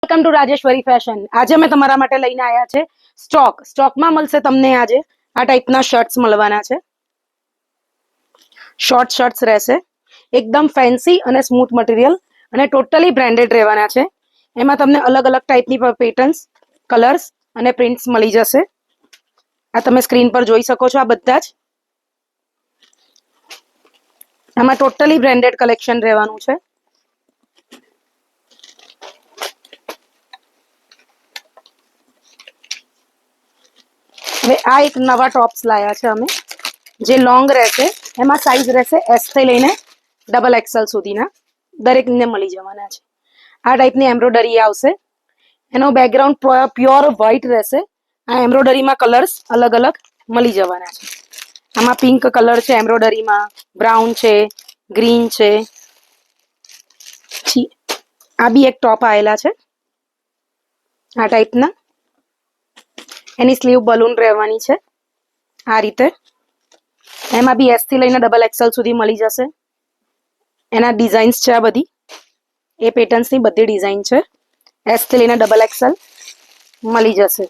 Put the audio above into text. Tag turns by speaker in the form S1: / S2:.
S1: Welcome to Rajeshwari fashion. આજે અમે તમારા માટે લઈને આવ્યા છે સ્ટોકમાં મળશે તમને આજે આ ટાઈપના શર્ટ્સ મળવાના છે. શોર્ટ શર્ટ્સ રહેશે, એકદમ ફેન્સી અને સ્મૂથ મટીરિયલ અને ટોટલી બ્રાન્ડેડ રહેવાના છે. એમાં તમને અલગ અલગ ટાઈપની પેટર્ન્સ, કલર્સ અને પ્રિન્ટ્સ મળી જશે. આ તમે સ્ક્રીન પર જોઈ શકો છો. આ બધા જ આમાં ટોટલી બ્રાન્ડેડ કલેક્શન રહેવાનું છે. હવે આ એક નવા ટોપ્સ લાયા છે અમે, જે લોંગ રહેશે. એમાં સાઈઝ રહેશે S થી લઈને XXL સુધીના, દરેકને મળી જવાના છે. આ ટાઈપની એમ્બ્રોઇડરી આવશે. એનો બેકગ્રાઉન્ડ પ્યોર વ્હાઈટ રહેશે. આ એમ્બ્રોઇડરીમાં કલર્સ અલગ અલગ મળી જવાના છે. આમાં પિંક કલર છે એમ્બ્રોઇડરીમાં, બ્રાઉન છે, ગ્રીન છે. આ બી એક ટોપ આવેલા છે આ ટાઈપના. એની સ્લીવ બલૂન રહેવાની છે આ રીતે. એમાં બી S થી લઈને XXL સુધી મળી જશે. એના ડિઝાઇન્સ છે આ બધી, એ પેટર્ન્સની બધી ડિઝાઇન છે. S થી લઈને XXL મળી જશે.